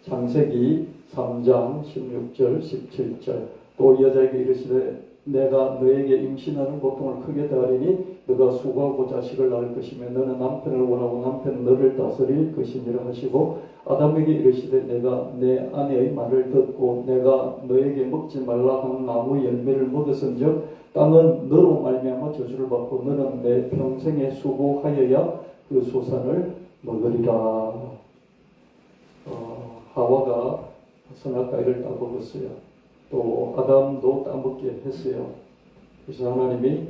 창세기 3장 16절 17절 또 여자에게 이르시되 내가 너에게 임신하는 고통을 크게 더하리니 너가 수고하고 자식을 낳을 것이며 너는 남편을 원하고 남편은 너를 다스릴 것이니라 하시고 아담에게 이르시되 내가 내 아내의 말을 듣고 내가 너에게 먹지 말라 하는 나무 열매를 먹었은즉 땅은 너로 말미암아 저주를 받고 너는 내 평생에 수고하여야 그 소산을 먹으리라. 하와가 선악과를 따먹었어요. 또 아담도 따먹게 했어요. 그래서 하나님이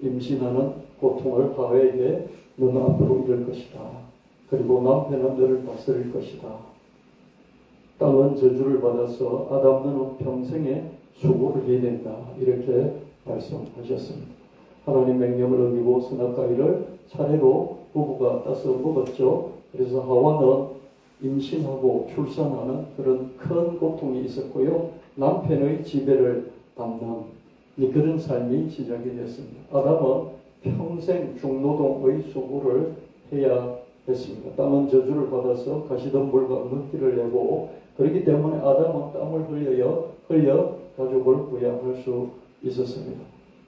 임신하는 고통을 하와에게 너는 앞으로 이룰 것이다. 그리고 남편은 너를 다스릴 것이다. 땅은 저주를 받아서 아담 너는 평생에 수고를 해야 된다. 이렇게 말씀하셨습니다. 하나님 명령을 어기고 선악과를 차례로 부부가 따서 먹었죠. 그래서 하와는 임신하고 출산하는 그런 큰 고통이 있었고요. 남편의 지배를 받는 그런 삶이 시작이 됐습니다. 아담은 평생 중노동의 수고를 해야 했습니다. 땅은 저주를 받아서 가시덤불과 먹기를 내고 그렇기 때문에 아담은 땀을 흘려 가족을 부양할 수 있었습니다.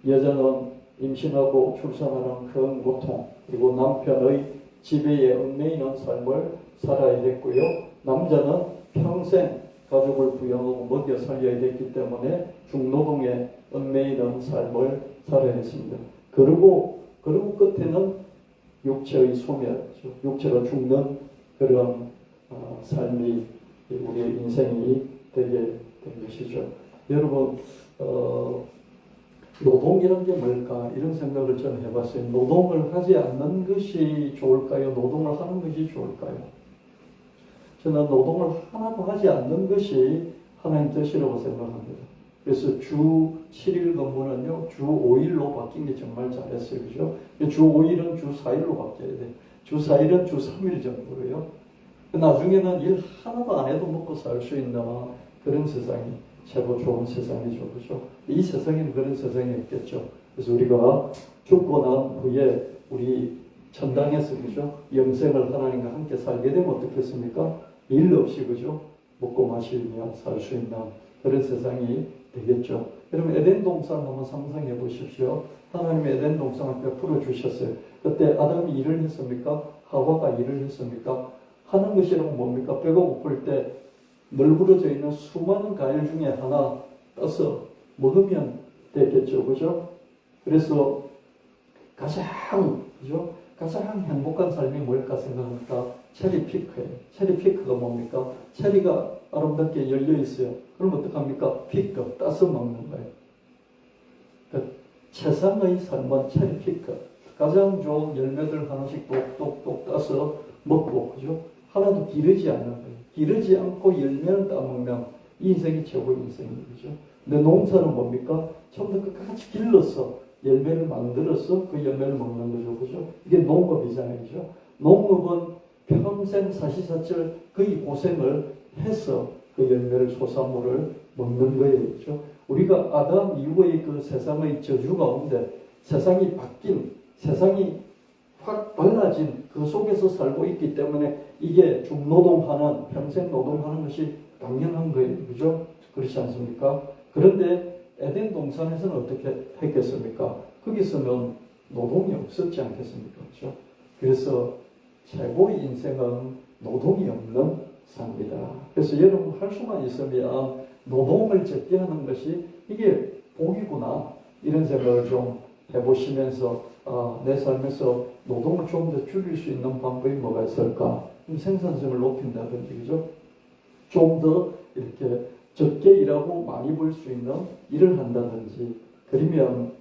여자는 임신하고 출산하는 큰 고통 그리고 남편의 지배에 얽매이는 삶을 살아야 했고요. 남자는 평생 가족을 부양하고 먹여 살려야 됐기 때문에 중노동에 얽매이는 삶을 살아야 했습니다. 그리고 끝에는 육체의 소멸, 육체가 죽는 그런 삶이 우리의 인생이 되게 된 것이죠. 여러분 노동이란 게 뭘까? 이런 생각을 저는 해봤어요. 노동을 하지 않는 것이 좋을까요? 노동을 하는 것이 좋을까요? 저는 노동을 하나도 하지 않는 것이 하나님 뜻이라고 생각합니다. 그래서 주 7일 근무는요, 주 5일로 바뀐 게 정말 잘했어요. 그죠? 주 5일은 주 4일로 바뀌어야 돼. 주 4일은 주 3일 정도로요. 나중에는 일 하나도 안 해도 먹고 살 수 있는 그런 세상이 최고 좋은 세상이죠. 그죠? 이 세상에는 그런 세상이 없겠죠. 그래서 우리가 죽고 난 후에 우리 천당에서 그죠? 영생을 하나님과 함께 살게 되면 어떻겠습니까? 일 없이 그죠? 먹고 마시며 살 수 있는 그런 세상이 되겠죠. 여러분 에덴 동산을 한번 상상해 보십시오. 하나님이 에덴 동산을 베풀어 주셨어요. 그때 아담이 일을 했습니까? 하와가 일을 했습니까? 하는 것이라고 뭡니까? 배가 고플 때 널브러져 있는 수많은 과일 중에 하나 따서 먹으면 되겠죠. 그죠? 그래서 가장 행복한 삶이 뭘까 생각하니까 체리 피크예요. 체리 피크가 뭡니까? 체리가 아름답게 열려 있어요. 그럼 어떡합니까? 피크 따서 먹는 거예요. 그러니까 최상의 삶은 체리 피크. 가장 좋은 열매들 하나씩 똑똑똑 따서 먹고, 그죠? 하나도 기르지 않는 거예요. 기르지 않고 열매를 따먹는 이 인생이 최고의 인생이죠. 그죠? 근데 농사는 뭡니까? 처음부터 끝까지 길러서 열매를 만들어서 그 열매를 먹는 거죠. 그죠? 이게 농업이잖아요. 그죠? 농업은 평생 사시사철 거의 고생을 해서 그 열매를 소산물을 먹는 거예요. 그죠? 우리가 아담 이후의 그 세상의 저주 가운데 세상이 바뀐, 세상이 확 달라진 그 속에서 살고 있기 때문에 이게 중노동하는, 평생 노동하는 것이 당연한 거예요. 그죠? 그렇지 않습니까? 그런데 에덴 동산에서는 어떻게 했겠습니까? 거기서는 노동이 없었지 않겠습니까? 그죠? 그래서 최고의 인생은 노동이 없는 삶이다. 그래서 여러분 할 수만 있으면 노동을 적게 하는 것이 이게 복이구나. 이런 생각을 좀 해보시면서 내 삶에서 노동을 좀 더 줄일 수 있는 방법이 뭐가 있을까? 생산성을 높인다든지, 그죠? 좀 더 이렇게 적게 일하고 많이 벌 수 있는 일을 한다든지, 그러면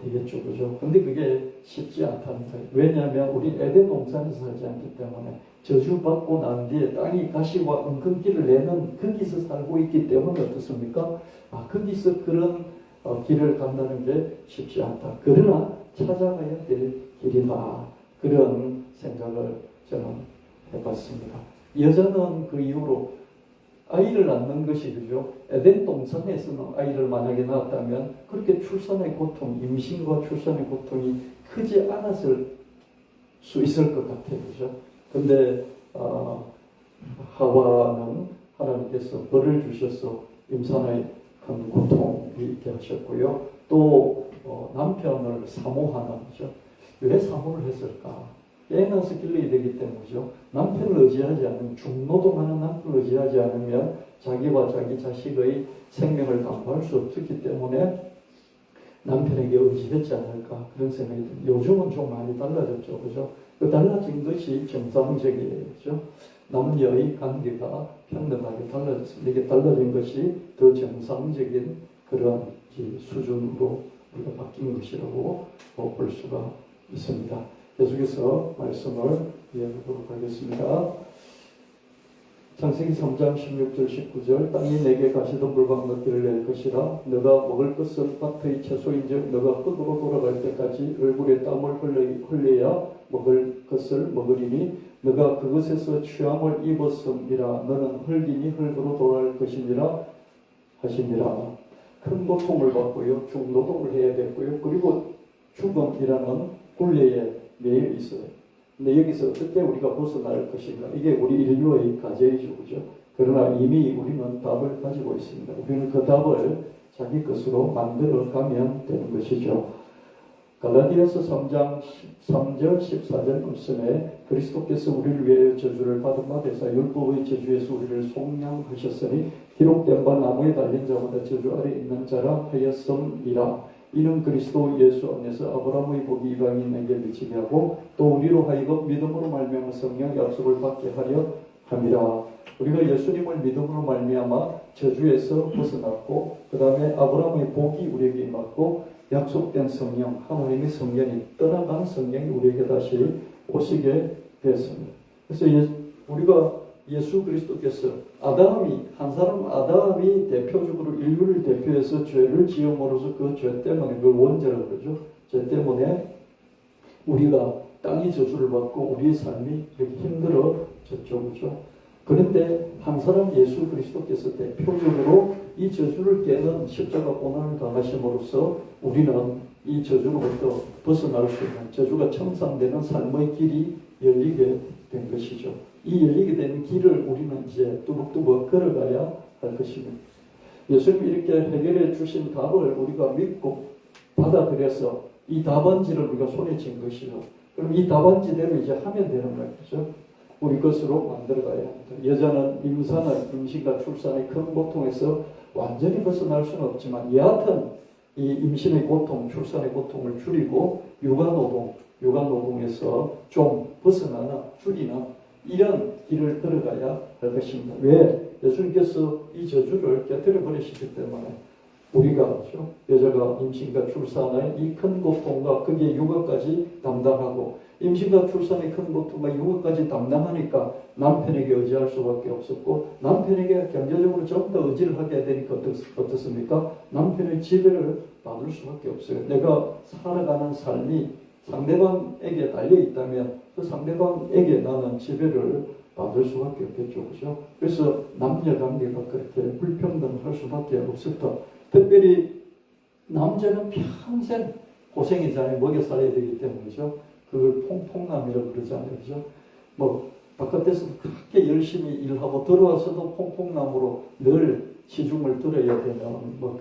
되겠죠, 그죠? 근데 그게 쉽지 않다는 거예요. 왜냐하면 우리 에덴 동산에서 살지 않기 때문에 저주받고 난 뒤에 땅이 가시와 은근기를 내는 거기서 살고 있기 때문에 어떻습니까? 거기서 그런 길을 간다는 게 쉽지 않다. 그러나 찾아가야 될 길이다. 그런 생각을 저는 해봤습니다. 여자는 그 이후로 아이를 낳는 것이 그죠? 에덴 동산에서는 아이를 만약에 낳았다면 그렇게 출산의 고통, 임신과 출산의 고통이 크지 않았을 수 있을 것 같아요. 그죠? 근데 하와는 하나님께서 벌을 주셔서 임산의 큰 고통이 있게 하셨고요. 또 남편을 사모하는 거죠. 왜 사모를 했을까? 애나서 길러야 되기 때문이죠. 남편을 의지하지 않으면, 중노동하는 남편을 의지하지 않으면 자기와 자기 자식의 생명을 담보할 수 없었기 때문에 남편에게 의지했지 않을까, 그런 생각이 듭니다. 요즘은 좀 많이 달라졌죠. 그죠? 그 달라진 것이 정상적이죠. 남녀의 관계가 평등하게 달라졌습니다. 이게 달라진 것이 더 정상적인 그런 수준으로 우리가 바뀐 것이라고 볼 수가 있습니다. 계속해서 말씀을 이어가도록 하겠습니다. 창세기 3장 16절 19절 땅이 내게 가시덤불과 먹기를 낼 것이라 너가 먹을 것은 밭의 채소인즉 너가 흙으로 돌아갈 때까지 얼굴에 땀을 흘려야 먹을 것을 먹으리니 너가 그것에서 취함을 입었음이라 너는 흙이니 흙으로 돌아갈 것이니라 하시니라. 큰 고통을 받고요. 중노동을 해야 됐고요. 그리고 죽음이라는 굴레에 매여 있어요. 근데 여기서 어떻게 우리가 벗어날 것인가? 이게 우리 인류의 과제이죠. 그죠? 그러나 이미 우리는 답을 가지고 있습니다. 우리는 그 답을 자기 것으로 만들어 가면 되는 것이죠. 갈라디아서 3장 13절 14절 말씀에 그리스도께서 우리를 위하여 저주를 받은 바 되사 율법의 저주에서 우리를 속량하셨으니 기록된 바 나무에 달린 자보다 저주 아래 있는 자라 하였음이라. 이는 그리스도 예수 안에서 아브라함의 복이 이방인에게 미치게 하고 또 우리로 하여금 믿음으로 말미암아 성령 약속을 받게 하려 함이라. 우리가 예수님을 믿음으로 말미암아 저주에서 벗어났고 그 다음에 아브라함의 복이 우리에게 임했고 약속된 성령, 하나님의 성령이 떠나간 성령이 우리에게 다시 오시게 되었습니다. 그래서 우리가 예수 그리스도께서 한 사람 아담이 대표적으로 인류를 대표해서 죄를 지음으로써 그 죄 때문에, 그 원죄라고 그러죠. 죄 때문에 우리가 땅이 저주를 받고 우리의 삶이 이렇게 힘들어졌죠. 그렇죠? 그런데 한 사람 예수 그리스도께서 대표적으로 이 저주를 깨는 십자가 고난을 당하심으로써 우리는 이 저주로부터 벗어날 수 있는, 저주가 청산되는 삶의 길이 열리게 된 것이죠. 이 열리게 된 길을 우리는 이제 뚜벅뚜벅 걸어가야 할 것입니다. 예수님이 이렇게 해결해 주신 답을 우리가 믿고 받아들여서 이 답안지를 우리가 손에 쥔 것이죠. 그럼 이 답안지대로 이제 하면 되는 거예요. 그렇죠? 우리 것으로 만들어가야 합니다. 여자는 임신과 출산의 큰 고통에서 완전히 벗어날 수는 없지만 여하튼 이 임신의 고통, 출산의 고통을 줄이고 육아노동에서 좀 벗어나는, 줄이는 이런 길을 걸어가야 할 것입니다. 왜? 예수님께서 이 저주를 깨뜨려 버리시기 때문에 우리가 그렇죠? 여자가 임신과 출산의 이 큰 고통과 거기에 육아까지 담당하고 임신과 출산의 큰 고통과 육아까지 담당하니까 남편에게 의지할 수밖에 없었고 남편에게 경제적으로 좀 더 의지를 하게 되니까 어떻습니까? 남편의 지배를 받을 수밖에 없어요. 내가 살아가는 삶이 상대방에게 달려있다면 그 상대방에게 나는 지배를 받을 수밖에 없겠죠. 그죠? 그래서 남녀관계가 그렇게 불평등할 수밖에 없었다. 특별히 남자는 평생 고생이잖아요. 먹여 살아야 되기 때문이죠. 그걸 퐁퐁남이라고 그러잖아요. 그죠? 바깥에서도 그렇게 열심히 일하고 들어와서도 퐁퐁남으로 늘 시중을 들어야 되는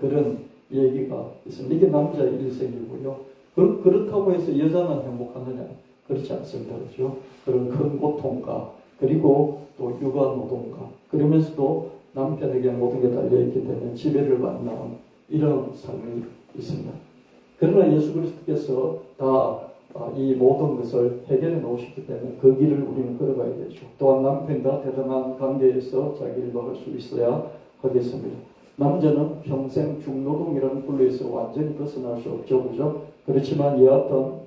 그런 얘기가 있습니다. 이게 남자의 일생이고요. 그렇다고 해서 여자는 행복하느냐? 그렇지 않습니다. 그렇죠? 그런 큰 고통과 그리고 또 육아노동과 그러면서도 남편에게 모든 게 달려있기 때문에 지배를 받는 이런 삶이 있습니다. 그러나 예수 그리스도께서 다 이 모든 것을 해결해 놓으셨기 때문에 그 길을 우리는 걸어가야 되죠. 또한 남편과 대등한 관계에서 자기를 막을 수 있어야 하겠습니다. 남자는 평생 중노동이라는 굴레에서 완전히 벗어날 수 없죠. 그죠? 그렇지만 여하튼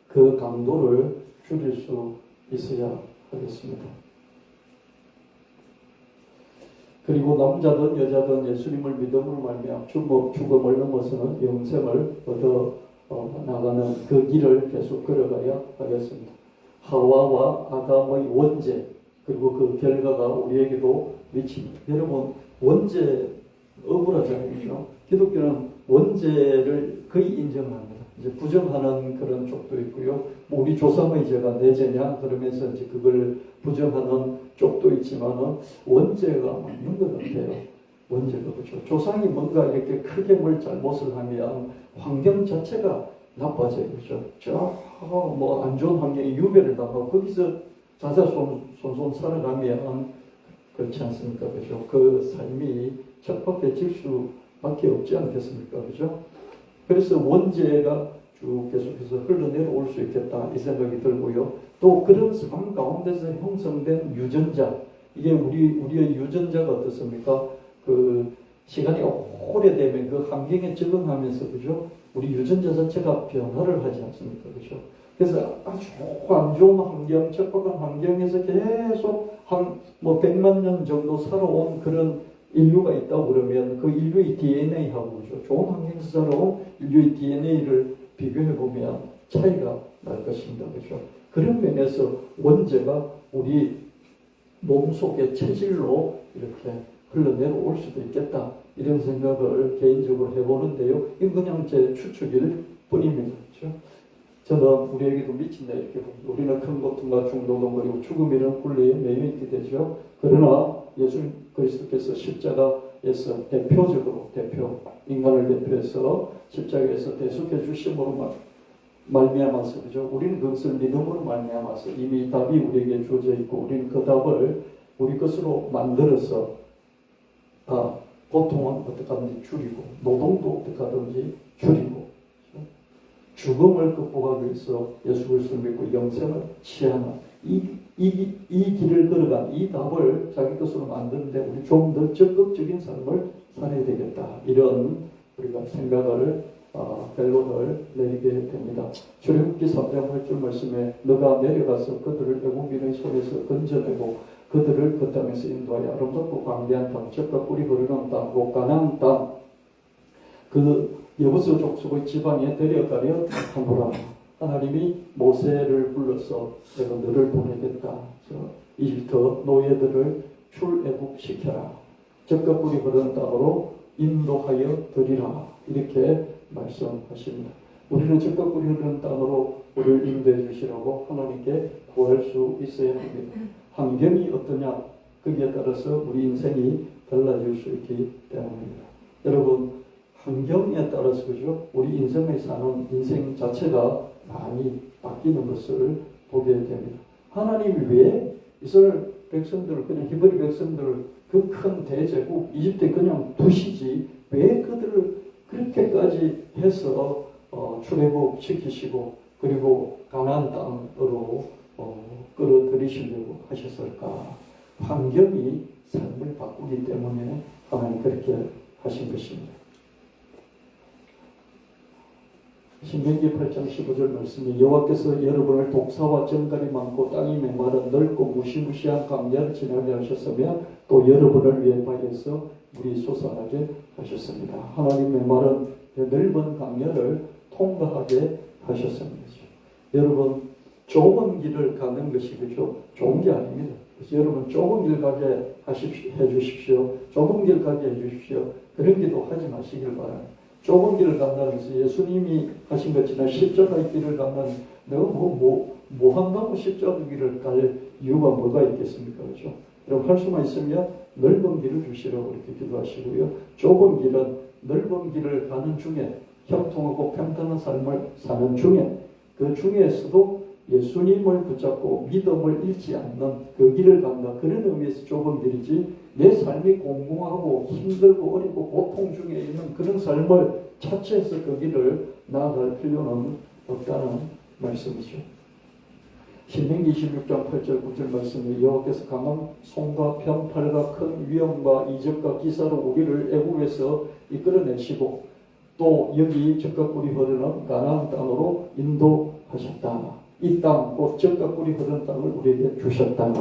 그 강도를 줄일 수 있어야 하겠습니다. 그리고 남자든 여자든 예수님을 믿음으로 말미암아 죽음을 넘어서는 영생을 얻어 나가는 그 길을 계속 걸어가야 하겠습니다. 하와와 아담의 원죄 그리고 그 결과가 우리에게도 미칩니다. 여러분 원죄 억울하잖아요. 그렇죠? 기독교는 원죄를 거의 인정합니다. 이제 부정하는 그런 쪽도 있고요. 뭐 우리 조상의 죄가 내 죄냐 그러면서 이제 그걸 부정하는 쪽도 있지만은 원죄가 맞는 것 같아요. 원죄가 그렇죠. 조상이 뭔가 이렇게 크게 뭘 잘못을 하면 환경 자체가 나빠져요. 그렇죠. 뭐 안 좋은 환경에 유배를 당하고 거기서 자자손손 살아가면 그렇지 않습니까? 그죠? 그 삶이 척박해질 수밖에 없지 않겠습니까? 그죠? 그래서 원죄가 쭉 계속해서 흘러내려올 수 있겠다 이 생각이 들고요. 또 그런 삶 가운데서 형성된 유전자, 이게 우리의 유전자가 어떻습니까? 그 시간이 오래되면 그 환경에 적응하면서 그죠? 우리 유전자 자체가 변화를 하지 않습니까? 그죠? 그래서 아주 안 좋은 환경, 척박한 환경에서 계속 뭐 100만 년 정도 살아온 그런 인류가 있다고 그러면 그 인류의 DNA하고 그죠? 좋은 환경에서 살아온 인류의 DNA를 비교해 보면 차이가 날 것입니다. 그죠? 그런 면에서 원죄가 우리 몸속의 체질로 이렇게 흘러내려올 수도 있겠다. 이런 생각을 개인적으로 해보는데요. 이건 그냥 제 추측일 뿐입니다. 그렇죠? 저는 우리에게도 미친다 이렇게 봅니다. 우리는 큰 고통과 중노동 그리고 죽음이라는 굴레에 매여 있게 되죠. 그러나 예수 그리스도께서 십자가에서 인간을 대표해서 십자가에서 대속해 주심으로 말미암아서 그죠? 우리는 그것을 믿음으로 말미암아서 이미 답이 우리에게 주어져 있고 우리는 그 답을 우리 것으로 만들어서 고통은 어떻게 하든지 줄이고 노동도 어떻게 하든지 줄이고 죽음을 극복하기 위해서 예수 그리스도를 믿고 영생을 취하는 이 길을 걸어간 이 답을 자기 것으로 만드는데 우리 좀 더 적극적인 삶을 살아야 되겠다. 이런 우리가 생각을 결론을 내리게 됩니다. 출애굽기 3장 8절 말씀에 너가 내려가서 그들을 애굽인의 손에서 건져내고 그들을 그 땅에서 인도하여 아름답고 광대한 땅, 젖과 꿀이 흐르는 땅, 가나안 땅, 그 여부수 족속의 지방에 데려가려 하노라. 하나님이 모세를 불러서 내가 너를 보내겠다. 이집트 노예들을 출애굽시켜라. 젖과 꿀이 흐르는 땅으로 인도하여 드리라. 이렇게 말씀하십니다. 우리는 젖과 꿀이 흐르는 땅으로 우리를 인도해 주시라고 하나님께 구할 수 있어야 합니다. 환경이 어떠냐 거기에 따라서 우리 인생이 달라질 수 있기 때문입니다. 여러분 환경에 따라서 그죠? 우리 인생에 사는 인생 자체가 많이 바뀌는 것을 보게 됩니다. 하나님이 왜 이스라엘 백성들을 그냥 히브리 백성들을 그 큰 대제국 이집트에 그냥 두시지 왜 그들을 그렇게까지 해서 출애굽 시키시고 그리고 가나안 땅으로 끌어들이시려고 하셨을까? 환경이 삶을 바꾸기 때문에 하나님 그렇게 하신 것입니다. 신명기 8장 15절 말씀에 여호와께서 여러분을 독사와 정갈이 많고 땅이 메마른 넓고 무시무시한 광야를 지나게 하셨으며 또 여러분을 위해 바위에서 물이 솟아나게 하셨습니다. 하나님 메마른 넓은 광야를 통과하게 하셨습니다. 여러분 좁은 길을 가는 것이 그죠? 좋은 게 아닙니다. 그래서 여러분 좁은 길 가게 해주십시오. 좁은 길 가게 해주십시오. 그런 기도 하지 마시길 바랍니다. 좁은 길을 간다는 것은 예수님이 하신 것처럼 십자가의 길을 가면 내가 뭐 한다고 십자가 길을 갈 이유가 뭐가 있겠습니까? 그렇죠? 여러분 할 수만 있으면 넓은 길을 주시라고 이렇게 기도하시고요. 좁은 길은 넓은 길을 가는 중에 형통하고 평탄한 삶을 사는 중에 그 중에서도 예수님을 붙잡고 믿음을 잃지 않는 그 길을 간다. 그런 의미에서 좁은 길이지 내 삶이 공공하고 힘들고 어렵고 고통 중에 있는 그런 삶을 자체해서 그 길을 나아갈 필요는 없다는 말씀이죠. 신명기 26장 8절 9절 말씀에 여호와께서 강한 손과 편팔과 큰 위험과 이적과 기사로 우리를 애굽에서 이끌어내시고 또 여기 젖과 꿀이 흐르는 가나안 땅으로 인도하셨다. 이 땅, 곧 젖과 꿀이 흐르는 땅을 우리에게 주셨다.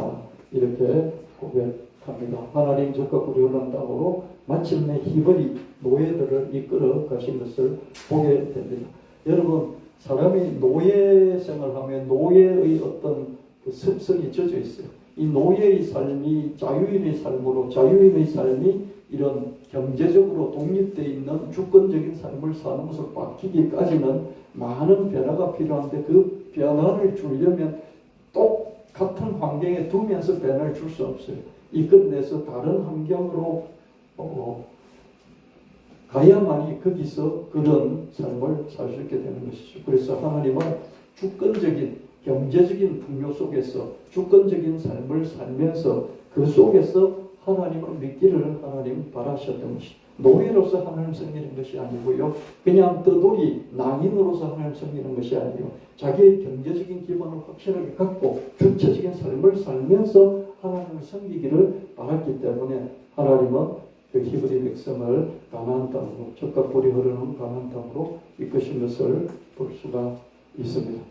이렇게 고백합니다. 하나님 젖과 꿀이 흐르는 땅으로 마침내 히브리 노예들을 이끌어 가신 것을 보게 됩니다. 여러분, 사람이 노예 생활하면 노예의 어떤 그 습성이 젖어 있어요. 이 노예의 삶이 자유인의 삶으로, 자유인의 삶이 이런 경제적으로 독립되어 있는 주권적인 삶을 사는 것으로 바뀌기까지는 많은 변화가 필요한데, 그 변화를 주려면 똑같은 환경에 두면서 변화를 줄 수 없어요. 이 끝내서 다른 환경으로 가야만이 거기서 그런 삶을 살 수 있게 되는 것이죠. 그래서 하나님은 주권적인 경제적인 풍요 속에서 주권적인 삶을 살면서 그 속에서 하나님을 믿기를 하나님 바라셨던 것이, 노예로서 하나님 섬기는 것이 아니고요, 그냥 떠돌이 낭인으로서 하나님 섬기는 것이 아니요, 자기의 경제적인 기반을 확실하게 갖고 주체적인 삶을 살면서 하나님을 섬기기를 바랐기 때문에 하나님은 그 히브리 백성을 가나안 땅으로, 젖과 꿀이 흐르는 가나안 땅으로 이끄신 것을 볼 수가 있습니다.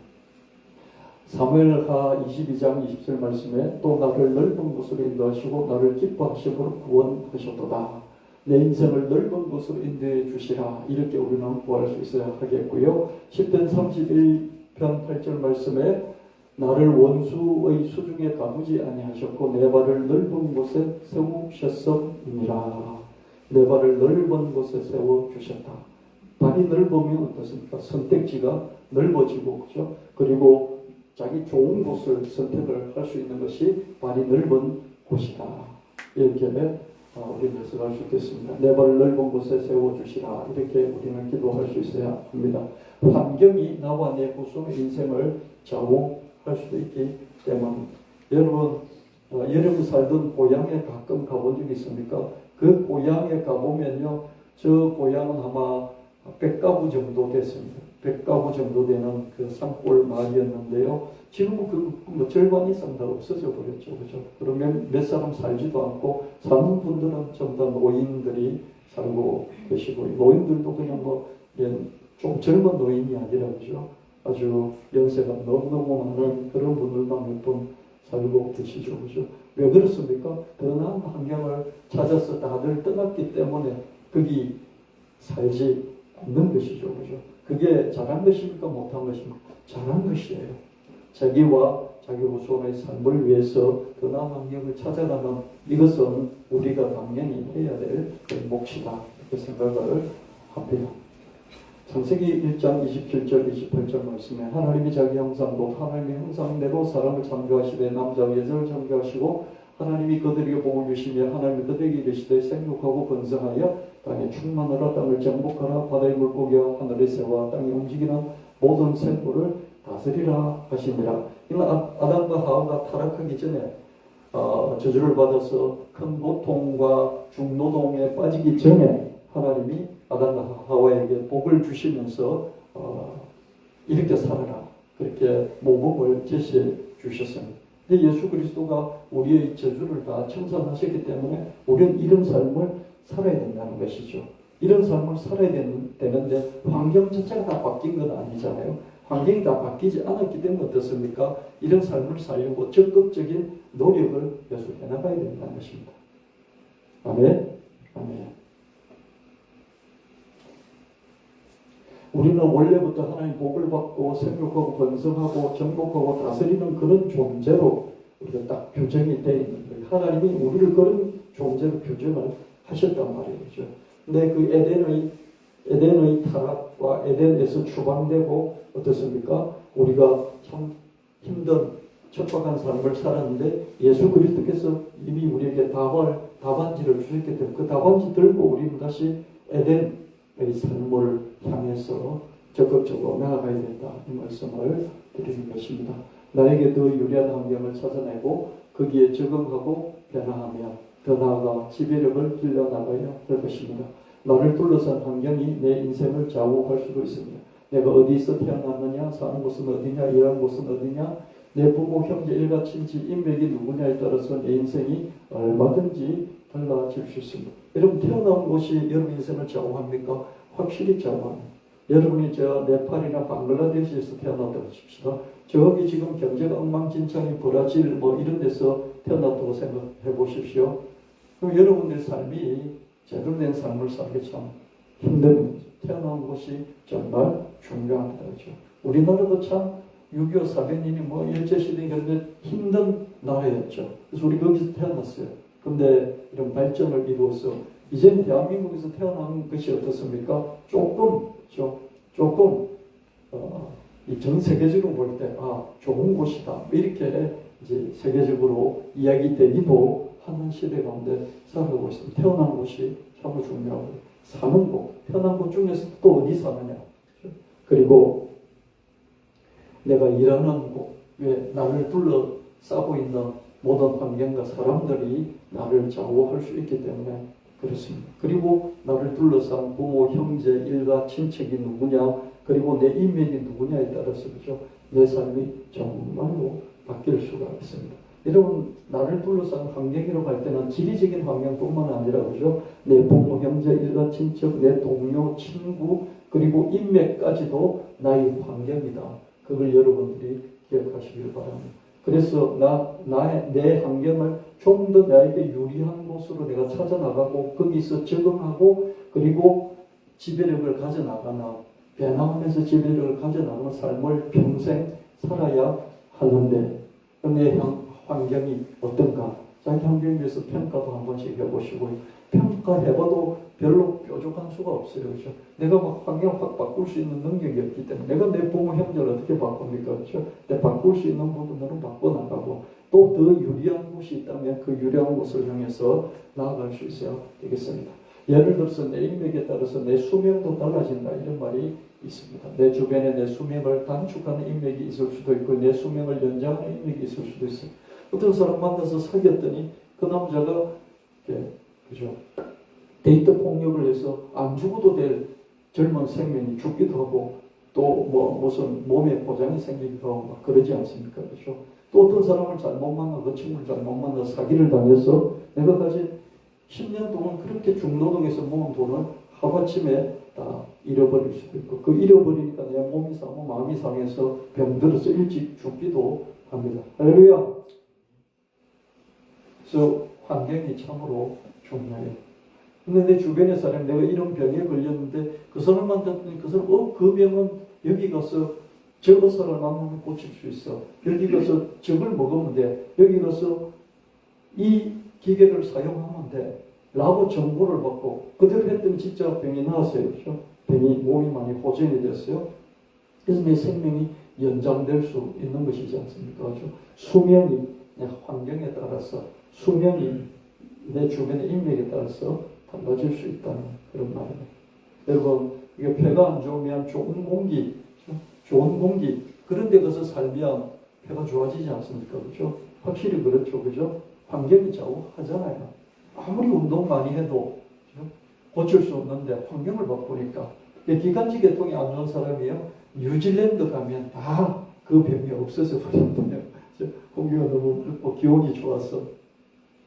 사무엘하 22장 20절 말씀에 또 나를 넓은 곳으로 인도하시고 나를 기뻐하심으로 구원하셨도다. 내 인생을 넓은 곳으로 인도해 주시라. 이렇게 우리는 구할 수 있어야 하겠고요. 10편 31편 8절 말씀에 나를 원수의 수중에 가두지 아니하셨고 내 발을 넓은 곳에 세우셨음이니라. 내 발을 넓은 곳에 세워주셨다. 발이 넓으면 어떻습니까? 선택지가 넓어지고, 그죠? 그리고 자기 좋은 곳을 선택을 할 수 있는 것이 발이 넓은 곳이다. 이렇게 우리는 해석할 수 있겠습니다. 내 발을 넓은 곳에 세워주시라. 이렇게 우리는 기도할 수 있어야 합니다. 환경이 나와 내 구속의 인생을 좌우할 수도 있기 때문에, 여러분 살던 고향에 가끔 가본 적 있습니까? 그 고향에 가보면요, 저 고향은 아마 100가구 정도 됐습니다. 100가구 정도 되는 그 산골 마을이었는데요. 지금은 그 절반 이상 다 없어져 버렸죠. 그죠? 그러면 몇 사람 살지도 않고, 사는 분들은 전부 다 노인들이 살고 계시고, 노인들도 그냥 좀 젊은 노인이 아니라, 그죠? 아주 연세가 너무너무 많은 그런 분들만 몇 분 살고 계시죠. 그죠? 왜 그렇습니까? 더 나은 환경을 찾아서 다들 떠났기 때문에 거기 살지 않는 것이죠. 그죠? 그게 잘한 것입니까? 못한 것입니까? 잘한 것이에요. 자기와 자기 후손의 삶을 위해서 더 나은 환경을 찾아가는, 이것은 우리가 당연히 해야 될 몫이다. 이렇게 생각을 합니다. 창세기 1장 27절 28절 말씀에 하나님이 자기 형상도 하나님의 형상대로 사람을 창조하시되 남자와 여자를 창조하시고 하나님이 그들에게 복을 주시며 하나님이 그들에게 이르시되 생육하고 번성하여 땅에 충만하라. 땅을 정복하라. 바다의 물고기와 하늘의 새와 땅에 움직이는 모든 생물을 다스리라 하시니라. 이는 아담과 하와가 타락하기 전에 저주를 받아서 큰 고통과 중노동에 빠지기 전에 하나님이 아담과 하와에게 복을 주시면서 이렇게 살아라, 그렇게 모범을 제시해 주셨습니다. 근데 예수 그리스도가 우리의 저주를 다 청산하셨기 때문에 우리는 이런 삶을 살아야 된다는 것이죠. 이런 삶을 살아야 되는데 환경 자체가 다 바뀐 건 아니잖아요. 환경이 다 바뀌지 않았기 때문에 어떻습니까? 이런 삶을 살려고 적극적인 노력을 계속 해나가야 된다는 것입니다. 아멘. 아멘. 우리는 원래부터 하나님 복을 받고 생육하고 번성하고 정복하고 다스리는 그런 존재로 우리가 딱 규정이 되어 있는 거예요. 하나님이 우리를 그런 존재로 규정을 하셨단 말이죠. 근데 그 에덴의 타락과 에덴에서 추방되고 어떻습니까? 우리가 참 힘든 척박한 삶을 살았는데 예수 그리스도께서 이미 우리에게 답안지를 주셨기 때문에 그 답안지 들고 우리는 다시 에덴 이 삶을 향해서 적극적으로 나아가야 된다. 이 말씀을 드리는 것입니다. 나에게 더 유리한 환경을 찾아내고 거기에 적응하고 변화하며 더 나아가 지배력을 길러나가야 할 것입니다. 나를 둘러싼 환경이 내 인생을 좌우할 수도 있습니다. 내가 어디서 태어났느냐, 사는 곳은 어디냐, 일하는 곳은 어디냐, 내 부모, 형제, 일가, 친지, 인맥이 누구냐에 따라서 내 인생이 얼마든지 달라질 수 있습니다. 여러분 태어난 곳이 여러분 인생을 좌우합니까? 확실히 좌우합니다. 여러분이 저 네팔이나 방글라데시에서 태어났다고 칩시다. 저기 지금 경제가 엉망진창인 브라질 이런 데서 태어났다고 생각해 보십시오. 그럼 여러분들의 삶이 제대로 된 삶을 살기 참 힘든, 태어난 곳이 정말 중요합니다. 그렇죠? 우리나라도 참 6.25 사변이니 일제시대 그런데 힘든 나라였죠. 그래서 우리 거기서 태어났어요. 근데 이런 발전을 이루어서 이제는 대한민국에서 태어난 것이 어떻습니까? 조금 이 전 세계적으로 볼 때 좋은 곳이다 이렇게 이제 세계적으로 이야기되기도 하는 시대 가운데 살아가고 있습니다. 태어난 곳이 참 중요하고 사는 곳, 태어난 곳 중에서 또 어디 사느냐. 그리고 내가 일하는 곳, 왜 나를 둘러싸고 있는 모든 환경과 사람들이 나를 좌우할 수 있기 때문에 그렇습니다. 그리고 나를 둘러싼 부모, 형제, 일가, 친척이 누구냐, 그리고 내 인맥이 누구냐에 따라서 그죠? 내 삶이 정말로 바뀔 수가 있습니다. 여러분, 나를 둘러싼 환경이라고 할 때는 지리적인 환경뿐만 아니라 그죠? 내 부모, 형제, 일가, 친척, 내 동료, 친구, 그리고 인맥까지도 나의 환경이다. 그걸 여러분들이 기억하시길 바랍니다. 그래서 내 환경을 좀 더 나에게 유리한 곳으로 내가 찾아나가고 거기서 적응하고 그리고 지배력을 가져나가나 배나하면서 지배력을 가져나가는 삶을 평생 살아야 하는데 내 환경이 어떤가? 자기 환경에 대해서 평가도 한 번씩 해보시고요. 평가해봐도 별로 뾰족한 수가 없어요. 그렇죠? 내가 막 환경을 확 바꿀 수 있는 능력이 없기 때문에 내가 내 부모 형제를 어떻게 바꿉니까? 그렇죠? 내가 바꿀 수 있는 부분으로 바꿔나가고 또 더 유리한 곳이 있다면 그 유리한 곳을 향해서 나아갈 수 있어야 되겠습니다. 예를 들어서 내 인맥에 따라서 내 수명도 달라진다 이런 말이 있습니다. 내 주변에 내 수명을 단축하는 인맥이 있을 수도 있고 내 수명을 연장하는 인맥이 있을 수도 있어요. 어떤 사람 만나서 사귀었더니 그 남자가 그죠? 데이트 폭력을 해서 안 죽어도 될 젊은 생명이 죽기도 하고 또 무슨 몸에 보장이 생기기도 하고 막 그러지 않습니까? 그렇죠? 또 어떤 사람을 잘못 만나 그 친구를 잘못 만나 사기를 당해서 내가 가진 10년 동안 그렇게 중노동해서 모은 돈을 하루아침에 다 잃어버릴 수도 있고 그 잃어버리니까 내 몸이 상하고 마음이 상해서 병들어서 일찍 죽기도 합니다. 할렐루야. 그래서 환경이 참으로 중요해요. 근데 내 주변의 사람 내가 이런 병에 걸렸는데 그 사람 만났더니 그 사람 그 병은 여기 가서 저 의사를 만나면 고칠 수 있어. 여기 가서 저걸 먹으면 돼. 여기 가서 이 기계를 사용하면 돼. 라고 정보를 받고 그대로 했더니 진짜 병이 나았어요. 그렇죠? 병이 몸이 많이 호전이 됐어요. 그래서 내 생명이 연장될 수 있는 것이지 않습니까? 그렇죠? 수명이 내 환경에 따라서 수명이 내 주변의 인맥에 따라서 달라질 수 있다는 그런 말입니다. 여러분, 이게 폐가 안 좋으면 좋은 공기 그런 데 가서 살면 폐가 좋아지지 않습니까? 그렇죠? 확실히 그렇죠. 그죠? 환경이 좌우하잖아요. 아무리 운동 많이 해도 그렇죠? 고칠 수 없는데 환경을 바꾸니까 기관지 계통이 안 좋은 사람이요. 뉴질랜드 가면 다 그 병이 없어져 버린다며. 공기가 너무 맑고 기온이 좋아서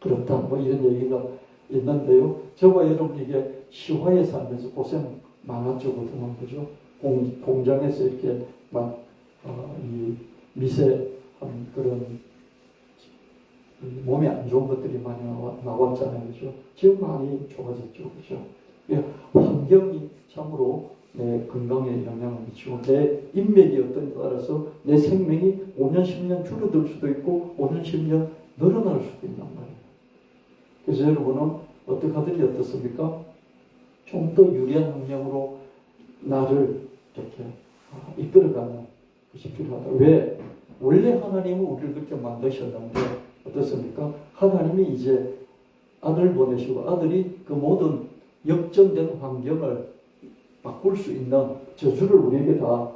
그렇다. 뭐 이런 얘기가 있는데요. 저와 여러분 이게 시화에 살면서 고생 많았죠. 그동안 그죠? 공장에서 이렇게 이 미세한 그런 몸에 안 좋은 것들이 많이 나왔잖아요. 그죠? 지금 많이 좋아졌죠. 그죠? 환경이 참으로 내 건강에 영향을 미치고 내 인맥이 어떤에 따라서 내 생명이 5년, 10년 줄어들 수도 있고 5년, 10년 늘어날 수도 있단 말이에요. 그래서 여러분은 어떻게 하든지 어떻습니까? 좀 더 유리한 환경으로 나를 이렇게 이끌어가는 것이 필요하다. 왜? 원래 하나님은 우리를 그렇게 만드셨는데 어떻습니까? 하나님이 이제 아들을 보내시고 아들이 그 모든 역전된 환경을 바꿀 수 있는 저주를 우리에게 다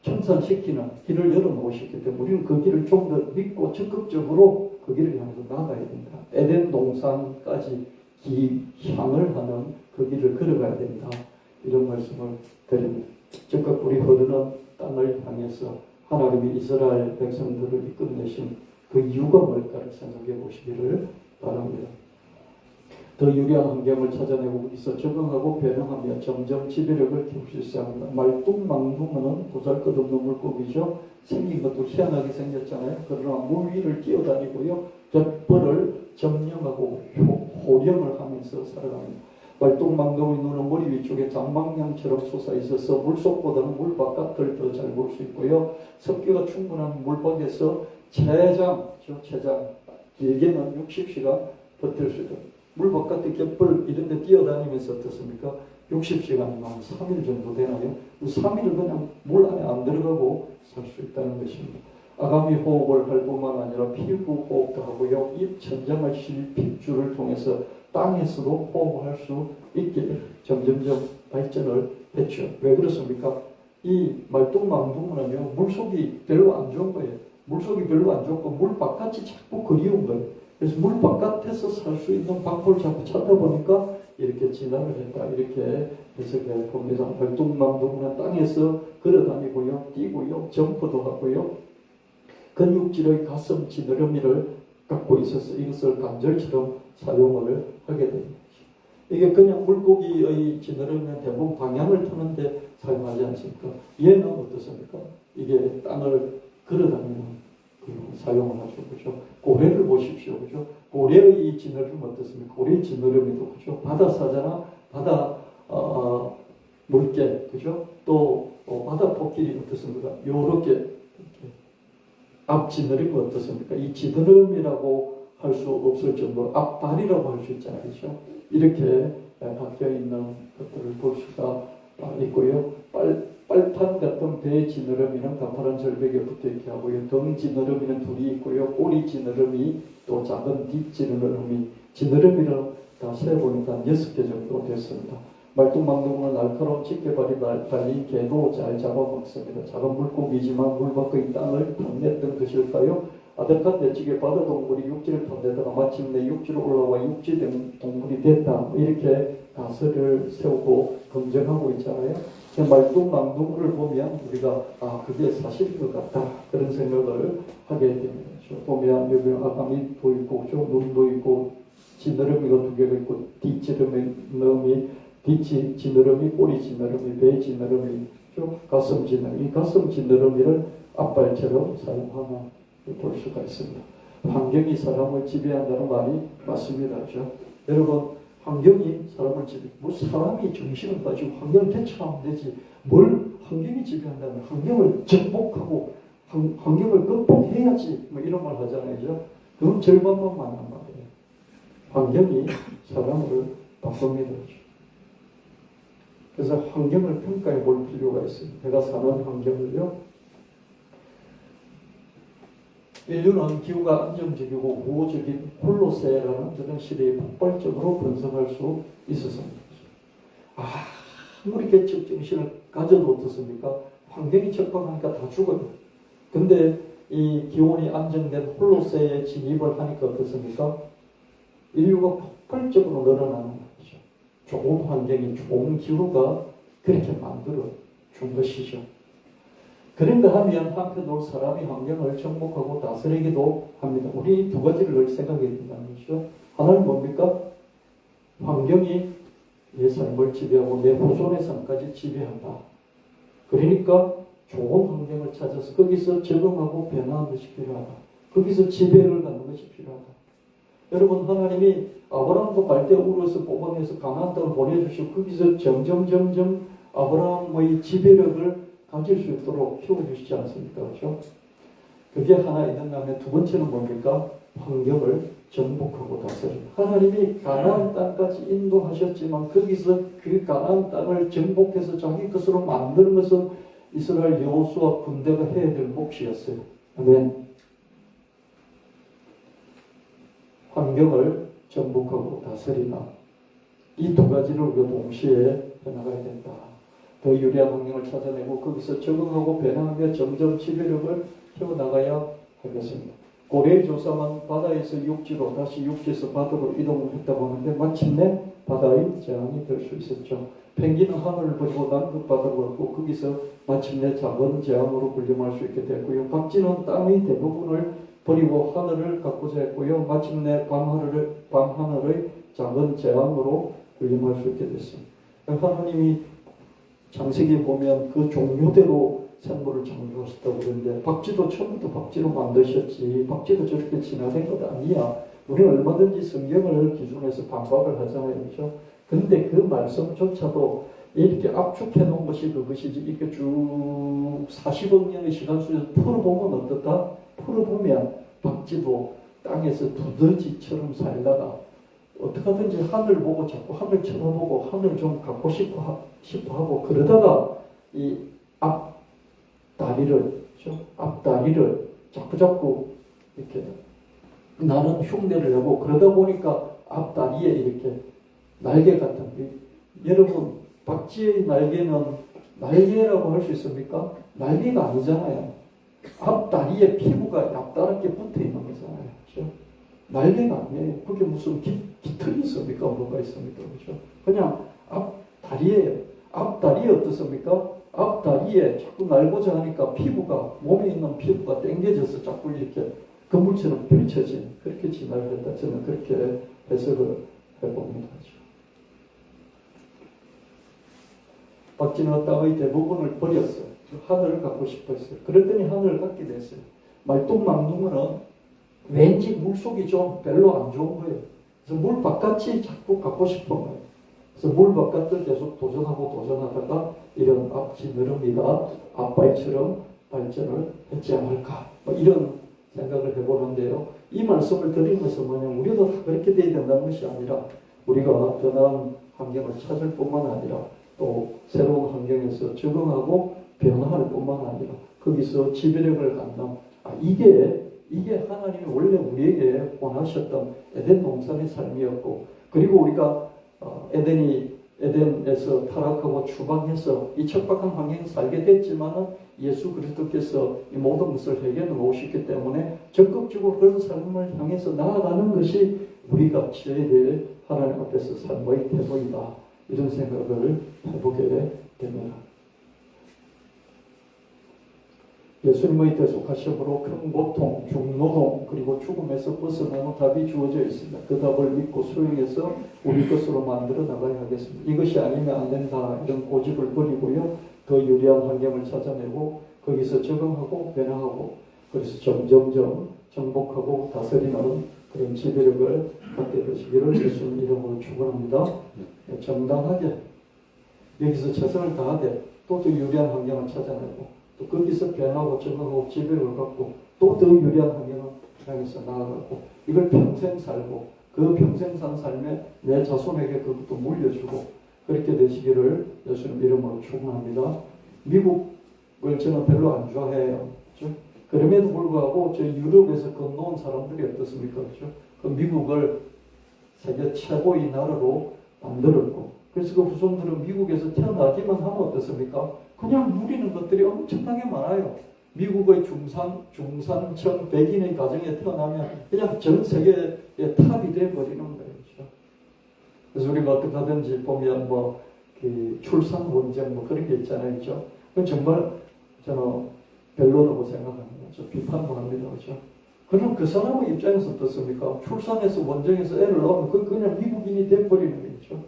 청산시키는 길을 열어놓으셨기 때문에 우리는 그 길을 좀 더 믿고 적극적으로 그 길을 향해서 나가야 된다. 에덴 동산까지 향을 하는 그 길을 걸어가야 된다. 이런 말씀을 드립니다. 즉각 우리 흐르는 땅을 향해서 하나님이 이스라엘 백성들을 이끌어내신 그 이유가 뭘까를 생각해 보시기를 바랍니다. 더 유리한 환경을 찾아내고 거기서 적응하고 변형하며 점점 지배력을 키울 수 있어야 합니다. 말뚝망둥어는 보잘것없는 물고기죠. 생긴 것도 희한하게 생겼잖아요. 그러나 물 위를 뛰어다니고요. 갯벌을 점령하고 호령을 하면서 살아갑니다. 말뚝망둥이 눈은 머리 위쪽에 장방향처럼 솟아 있어서 물속보다는 물 바깥을 더 잘 볼 수 있고요. 습기가 충분한 물밖에서 체장, 길게는 60시간 버틸 수 있다. 물 바깥에 갯벌 이런 데 뛰어다니면서 어떻습니까? 60시간이면 한 3일 정도 되나요? 3일은 그냥 물 안에 안 들어가고 살 수 있다는 것입니다. 아가미 호흡을 할 뿐만 아니라 피부 호흡도 하고요. 입 천장을 실핏줄을 통해서 땅에서도 호흡할 수 있게 점점점 발전을 했죠. 왜 그렇습니까? 이 말뚝망둥은요, 물속이 별로 안 좋은 거예요. 물속이 별로 안 좋고 물 바깥이 자꾸 그리운 거예요. 그래서 물 바깥에서 살 수 있는 방법을 자꾸 찾다 보니까 이렇게 진화를 했다. 이렇게 해석해 봅니다. 말뚝망둥은 땅에서 걸어다니고요, 뛰고요, 점프도 하고요. 근육질의 가슴 지느러미를 갖고 있어서 이것을 관절처럼 사용을 하게 됩니다. 이게 그냥 물고기의 지느러미는 대부분 방향을 트는데 사용하지 않습니까? 얘는 어떻습니까? 이게 땅을 걸어다니는 사용을 하죠. 그죠? 고래를 보십시오. 그죠? 고래의 이 지느러미 어떻습니까? 고래의 지느러미도 그죠? 바다사자나 바다 물개, 그죠? 또 바다 코끼리 어떻습니까? 요렇게 앞 지느러미 어떻습니까? 이 지느러미라고 할 수 없을 정도로 앞발이라고 할 수 있잖아요. 그죠? 이렇게 바뀌어 있는 것들을 볼 수가 있고요. 빨판 같은 배 지느러미는 가파른 절벽에 붙어 있게 하고요. 등 지느러미는 둘이 있고요. 꼬리 지느러미, 또 작은 뒷 지느러미를 다 세어보니까 6개 정도 됐습니다. 말뚝망둥은 날카로운 집게발이 달린 개도 잘 잡아먹습니다. 작은 물고기지만 물 밖의 땅을 탐냈던 것일까요? 아득한 내측에 바다 동물이 육지를 탐내다가 마침내 육지로 올라와 육지 동물이 됐다. 이렇게 가설을 세우고 검증하고 있잖아요. 말뚝망둥을 보면 우리가 그게 사실일 것 같다. 그런 생각을 하게 됩니다. 보면 여기 아가미도 있고 눈도 있고 지느러미가 2개가 있고 뒷지느러미, 꼬리 지느러미, 배 지느러미, 가슴 지느러미. 이 가슴 지느러미를 앞발처럼 사용하나 볼 수가 있습니다. 환경이 사람을 지배한다는 말이 맞습니다. 그렇죠? 여러분, 환경이 사람을 뭐 사람이 정신을 가지고 환경을 대처하면 되지. 뭘 환경이 지배한다면 환경을 극복하고 환경을 극복해야지. 뭐 이런 말 하잖아요. 그죠? 그건 절반만 많은 말이에요. 환경이 사람을 바꿉니다. 그래서 환경을 평가해 볼 필요가 있습니다. 내가 사는 환경을요. 인류는 기후가 안정적이고 우호적인 홀로세라는 그런 시대에 폭발적으로 번성할 수 있었습니다. 아무리 개척 정신을 가져도 어떻습니까? 환경이 적합하니까 다 죽어요. 근데 이 기온이 안정된 홀로세에 진입을 하니까 어떻습니까? 인류가 폭발적으로 늘어나는 거죠. 좋은 환경이, 좋은 기후가 그렇게 만들어 준 것이죠. 그런가 하면 한편으로 사람이 환경을 정복하고 다스리기도 합니다. 우리 두 가지를 늘 생각해야 된다는 것이죠. 하나는 뭡니까? 환경이 내 삶을 지배하고 내 후손의 삶까지 지배한다. 그러니까 좋은 환경을 찾아서 거기서 적응하고 변화하는 것이 필요하다. 거기서 지배를 갖는 것이 필요하다. 여러분, 하나님이 아브라함도 갈대 우르에서 뽑아내서 가나안 땅을 보내주시고 거기서 점점 아브라함의 지배력을 가질 수 있도록 키워주시지 않습니까? 그렇죠? 그게 하나 있는다면 두 번째는 뭡니까? 환경을 정복하고 다스립니다. 하나님이 가나안 땅까지 인도하셨지만 거기서 그 가나안 땅을 정복해서 자기 것으로 만드는 것은 이스라엘 여호수아 군대가 해야 될 몫이었어요. 아멘. 환경을 정복하고 다스리나 이 두 가지를 우리가 동시에 해나가야 된다. 더 유리한 환경을 찾아내고 거기서 적응하고 변화하며 점점 지배력을 키워나가야 하겠습니다. 고래의 조상은 바다에서 육지로 다시 육지에서 바다로 이동을 했다고 하는데 마침내 바다의 재앙이 될 수 있었죠. 펭귄은 하늘을 버리고 남극 바다로 갔고 거기서 마침내 작은 재앙으로 군림할 수 있게 됐고요. 박쥐는 땅의 대부분을 버리고 하늘을 갖고자 했고요. 마침내 밤하늘의 작은 재앙으로 군림할 수 있게 됐습니다. 하나님이 창세기 보면 그 종류대로 생물을 창조하셨다고 그러는데 박쥐도 처음부터 박쥐로 만드셨지 박쥐도 저렇게 진화된 것 아니야. 우리는 얼마든지 성경을 기준해서 반박을 하잖아요. 그렇죠? 근데 그 말씀조차도 이렇게 압축해 놓은 것이 그것이지, 이렇게 쭉 40억 년의 시간 속에서 풀어보면 어떻다? 풀어보면 박쥐도 땅에서 두더지처럼 살다가 어떻게든지 하늘 보고 자꾸 하늘 쳐다보고 하늘 좀 갖고 싶어 하고, 그러다가 이 앞다리를 자꾸 이렇게 나는 흉내를 내고, 그러다 보니까 앞다리에 이렇게 날개 같은, 여러분 박쥐의 날개는 날개라고 할 수 있습니까? 날개가 아니잖아요. 앞다리에 피부가 얇다랗게 붙어 있는 거잖아요. 그렇죠? 날개가 아니에요. 그게 무슨 깃털이 있습니까? 뭐가 있습니까? 그렇죠? 그냥 앞다리예요. 앞다리에 어떻습니까? 앞다리에 자꾸 날고자 하니까 피부가, 몸에 있는 피부가 당겨져서 자꾸 이렇게 그물처럼 펼쳐진, 그렇게 진화를 했다. 저는 그렇게 해석을 해봅니다. 박쥐는 땅의 대부분을 버렸어요. 하늘을 갖고 싶어 했어요. 그랬더니 하늘을 갖게 됐어요. 말똥망둥어는 왠지 물속이 좀 별로 안 좋은 거예요. 그래서 물 바깥이 자꾸 갖고 싶은 거예요. 그래서 물 바깥을 계속 도전하다가 이런 앞지느러미가 앞발처럼 발전을 했지 않을까, 이런 생각을 해보는데요. 이 말씀을 드린 것은 뭐냐면, 우리도 다 그렇게 돼야 된다는 것이 아니라, 우리가 변화한 환경을 찾을 뿐만 아니라 또 새로운 환경에서 적응하고 변화할 뿐만 아니라 거기서 지배력을 갖는, 이게 하나님이 원래 우리에게 원하셨던 에덴 동산의 삶이었고, 그리고 우리가 에덴에서 타락하고 추방해서 이 척박한 환경에 살게 됐지만은 예수 그리스도께서 이 모든 것을 해결해 놓으셨기 때문에 적극적으로 그런 삶을 향해서 나아가는 것이 우리가 취해야 될 하나님 앞에서 삶의 태도이다. 이런 생각을 해보게 됩니다. 예수님의 대속하심으로 큰 고통, 중노동, 그리고 죽음에서 벗어나는 답이 주어져 있습니다. 그 답을 믿고 수용해서 우리 것으로 만들어 나가야 하겠습니다. 이것이 아니면 안 된다, 이런 고집을 버리고요. 더 유리한 환경을 찾아내고 거기서 적응하고 변화하고, 그래서 점점점 정복하고 다스리는 그런 지배력을 갖게 되시기를 예수님 이름으로 축원합니다. 정당하게 여기서 최선을 다하되 또 더 유리한 환경을 찾아내고, 또 거기서 변하고 적응하고 지배력을 갖고 또 더 유리한 환경을 향해서 나아가고, 이걸 평생 살고 그 평생 산 삶에 내 자손에게 그것도 물려주고, 그렇게 되시기를 예수님 이름으로 축원합니다. 미국을 저는 별로 안 좋아해요. 그렇죠? 그럼에도 불구하고 저 유럽에서 건너온 사람들이 어떻습니까? 그렇죠? 그 미국을 세계 최고의 나라로 만들었고, 그래서 그 후손들은 미국에서 태어나기만 하면 어떻습니까? 그냥 누리는 것들이 엄청나게 많아요. 미국의 중산층 백인의 가정에 태어나면 그냥 전 세계의 탑이 되어버리는 거예요. 그렇죠? 그래서 우리가 어떻게 하든지 보면 그 출산 원정 그런 게 있잖아요. 그렇죠? 그건 정말 저는 별로라고 생각합니다. 저 비판도 합니다. 그렇죠? 그럼 그 사람의 입장에서 어떻습니까? 출산해서 원정에서 애를 낳으면 그냥 미국인이 되어버리는 거죠.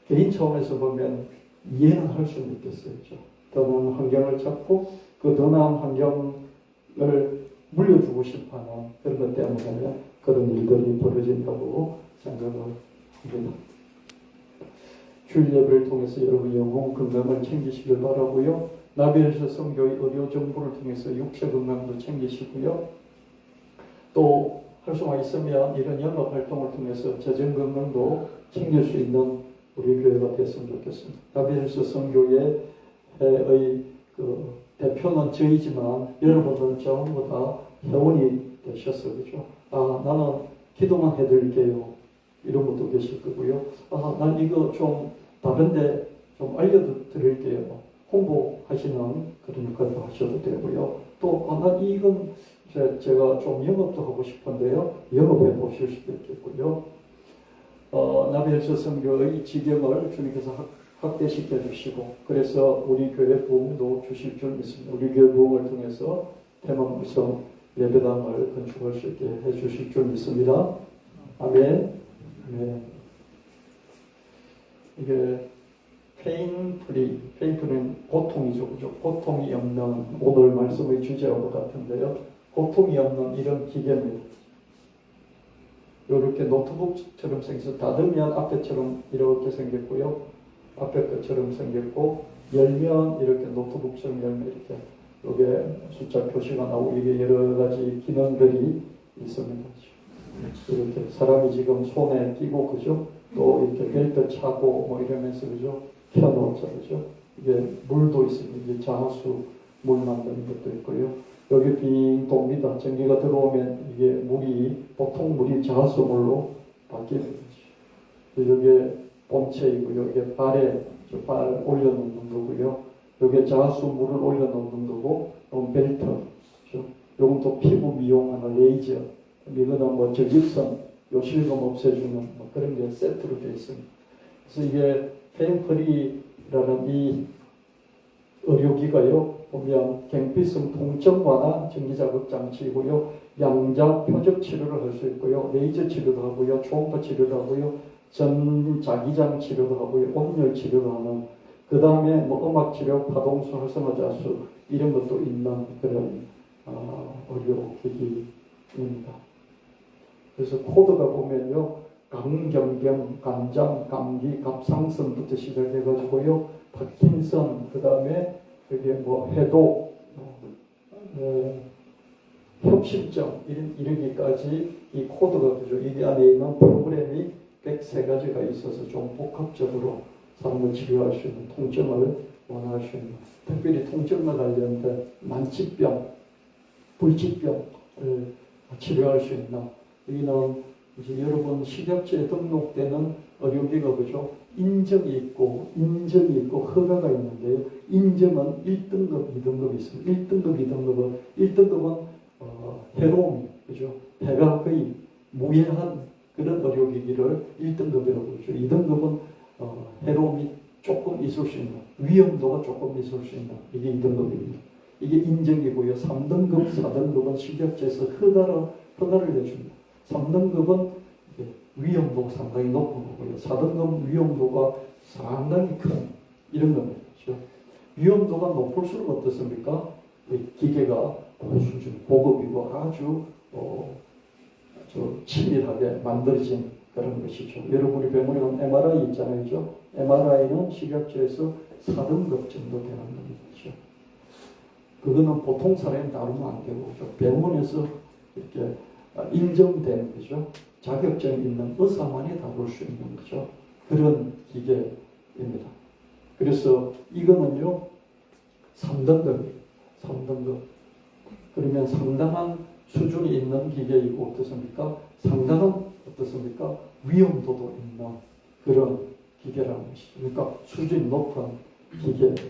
개인 차원에서 보면 이해는 할 수는 있겠어요. 그렇죠? 더 나은 환경을 찾고 그 더 나은 환경을 물려주고 싶어하는 그런 것 때문에 그런 일들이 벌어진다고 생각을 합니다. 주일 예배를 통해서 여러분 영혼 건강을 챙기시길 바라고요. 나비엘서 성교의 의료 정보를 통해서 육체 건강도 챙기시고요. 또 할 수가 있으면 이런 영업 활동을 통해서 재정 건강도 챙길 수 있는 우리 교회가 됐으면 좋겠습니다. 나비엘서 성교의 그 대표는 저희지만 여러분들은 전부 다 회원이 되셨어요. 그렇죠? 나는 기도만 해드릴게요. 이런 것도 계실 거고요. 난 이거 좀 다른데 좀 알려드릴게요. 홍보하시는 그런 역할도 하셔도 되고요. 또 난 이건 제가 좀 영업도 하고 싶은데요. 영업해 보실 수도 있겠고요. 나비엘서 성교의 지경을 주님께서 확대시켜 주시고, 그래서 우리 교회 부흥도 주실 줄 믿습니다. 우리 교회 부흥을 통해서 대망성 예배당을 건축할 수 있게 해 주실 줄 믿습니다. 아멘. 아멘. 이게 페인프리는 고통이죠. 그죠? 고통이 없는, 오늘 말씀의 주제와 같은데요. 고통이 없는 이런 기계입니다. 이렇게 노트북처럼 생겨서 닫으면 앞에처럼 이렇게 생겼고요. 앞에 것처럼 생겼고 열면 이렇게 노트북처럼 열면 이렇게 여기에 숫자 표시가 나오고 이게 여러 가지 기능들이 있습니다. 이렇게 사람이 지금 손에 끼고 그죠? 또 이렇게 벨트 차고 뭐 이러면서 그죠? 켜놓자 그죠? 이게 물도 있습니다. 이게 자수 물 만드는 것도 있고요. 여기 빙 돕니다. 전기가 들어오면 이게 물이 보통 물이 자수물로 바뀌는 거죠. 여기에 본체이고요. 이게 발에 발 올려놓는 거고요. 여기에 자수 물을 올려놓는 거고, 또 벨트, 그렇죠? 요건 또 피부 미용하는 레이저, 이거는 뭐 저집선, 요실금 없애주는 뭐 그런 게 세트로 되어 있습니다. 그래서 이게 페인프리라는 이 의료기가요, 보면 경피성 통증 완화 전기자극 장치이고요, 양자 표적 치료를 할 수 있고요, 레이저 치료도 하고요, 초음파 치료도 하고요, 전자기장 치료도 하고요, 온열 치료도 하는, 그 다음에 뭐 음악 치료, 파동수, 활성화 자수 이런 것도 있는 그런 의료기기입니다. 그래서 코드가 보면요, 강경병, 간장, 감기, 갑상선부터 시작해가지고요, 파킨선, 그 다음에 여기 뭐 해독, 협심증 이르기까지 이 코드가 그죠. 이 안에 있는 프로그램이 103가지가 있어서 좀 복합적으로 사람을 치료할 수 있는, 통증을 완화할 수 있는, 특별히 통증과 관련된 만치병, 불치병을 치료할 수 있는, 여기는 이제 여러분 식약처에 등록되는 의료기가 그죠. 인증이 있고 허가가 있는데요. 인증은 1등급, 2등급이 있습니다. 1등급, 2등급은 1등급은 해로움, 그죠. 해가 거의 무해한 그런 의료기기를 1등급이라고 그러죠. 2등급은 해로움이 조금 있을 수 있는, 위험도가 조금 있을 수 있는, 이게 2등급입니다. 이게 인증이고요. 3등급, 4등급은 식약처에서 허가를 내줍니다. 3등급은 위험도가 상당히 높은 거고요. 4등급 위험도가 상당히 큰 이런 겁니다. 그렇죠? 위험도가 높을수록 어떻습니까? 기계가 고수준, 고급이고 아주 치밀하게 만들어진 그런 것이죠. 여러분이 병원에 가면 MRI 있잖아요. 그렇죠? MRI는 식약처에서 4등급 정도 되는 겁니다. 그거는 보통 사람이 다루면 안 되고, 그렇죠? 병원에서 이렇게 인정된 거죠. 자격증 있는 의사만이 다룰 수 있는 거죠. 그런 기계입니다. 그래서 이거는요, 3등급이에요. 3등급. 그러면 상당한 수준이 있는 기계이고 어떻습니까? 상당한 어떻습니까? 위험도도 있는 그런 기계라는 것이죠. 그러니까 수준이 높은 기계입니다.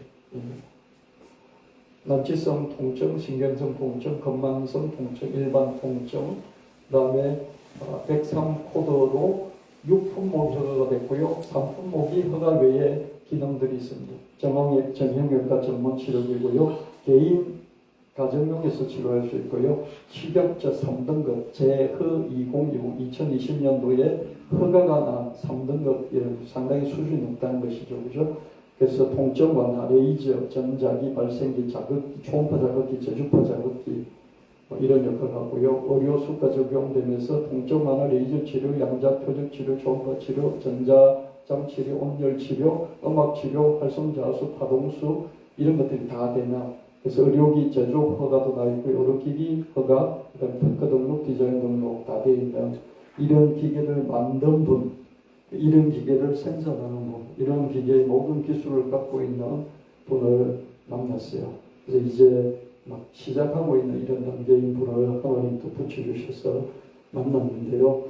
난치성 통증, 신경성 통증, 건망성 통증, 일반 통증, 그 다음에 103 코드로 6품목이 허가가 됐고요. 3품목이 허가 외에 기능들이 있습니다. 정형외과 전문 치료기고요. 개인 가정용에서 치료할 수 있고요. 식약처 3등급 제허 2020 2020년도에 허가가 난 3등급 상당히 수준이 높다는 것이죠. 그죠? 그래서 통증 완화, 레이저, 전자기, 발생기, 자극기, 초음파 자극기, 저주파 자극기 이런 역할을 하고요. 의료수가 적용되면서 통증 완화, 레이저 치료, 양자 표적 치료, 초음파 치료, 전자장 치료, 온열 치료, 음악 치료, 활성자수, 파동수 이런 것들이 다 되나. 그래서 의료기 제조 허가도 나 있고요. 의료기기 허가, 그다음에 특허 등록, 디자인 등록 다 되어 있는 이런 기계를 만든 분, 이런 기계를 생산하는 분, 이런 기계의 모든 기술을 갖고 있는 분을 만났어요. 그래서 이제 막 시작하고 있는 이런 단계인 분을 하나님도 붙여주셔서 만났는데요.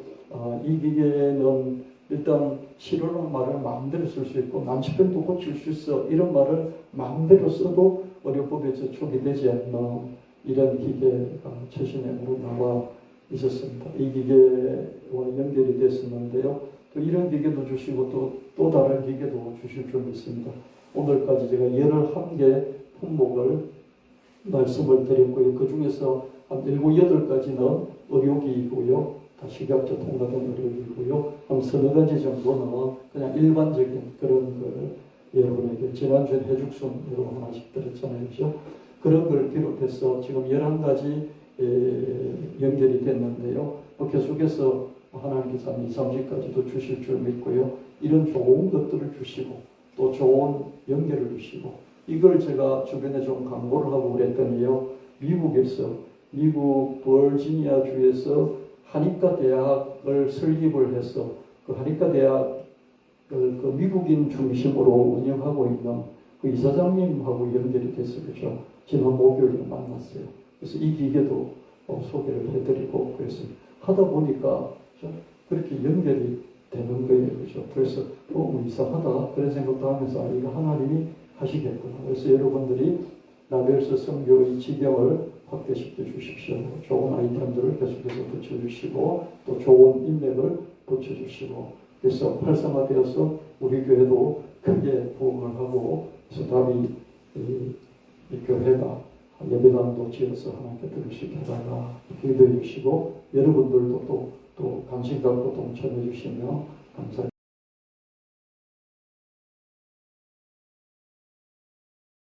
이 기계는 일단 치료라는 말을 마음대로 쓸 수 있고 난치병도 고칠 수 있어 이런 말을 마음대로 써도 의료법에 저촉이 되지 않는 이런 기계가 최신형으로 나와 있었습니다. 이 기계와 연결이 됐었는데요. 또 이런 기계도 주시고 또 다른 기계도 주실 줄 믿습니다. 오늘까지 제가 11개 품목을 말씀을 드렸고요. 그 중에서 한 7, 8가지는 의료기이고요. 다 식약처 통과된 의료기이고요. 한 서너 가지 정도는 그냥 일반적인 그런 걸 여러분에게 지난주에 해죽순 여러분 하나씩 드렸잖아요. 그렇죠? 그런 걸 비롯해서 지금 11가지 연결이 됐는데요. 계속해서 하나님께서 한 2, 30까지도 주실 줄 믿고요. 이런 좋은 것들을 주시고 또 좋은 연계를 주시고 이걸 제가 주변에 좀 광고를 하고 그랬더니요. 미국 버지니아 주에서 한의과 대학을 설립을 해서 그 한의과 대학을 그 미국인 중심으로 운영하고 있는 그 이사장님하고 연결이 됐어요. 그죠? 지난 목요일에 만났어요. 그래서 이 기계도 소개를 해드리고 그래서 하다 보니까 그렇게 연결이 되는 거예요. 그죠? 그래서 이상하다 그런 생각도 하면서 이거 하나님이 하시겠구나. 그래서 여러분들이 나벨스 선교의 지경을 확대시켜 주십시오. 좋은 아이템들을 계속해서 붙여주시고 또 좋은 인맥을 붙여주시고 그래서 활성화되어서 우리 교회도 크게 부흥을 하고 그래서 다음이 이 교회가 예배당도 지어서 하나님께 들으시게 해달라 기도해 주시고 여러분들도 또 관심 갖고 동참해 주시면 감사하겠습니다.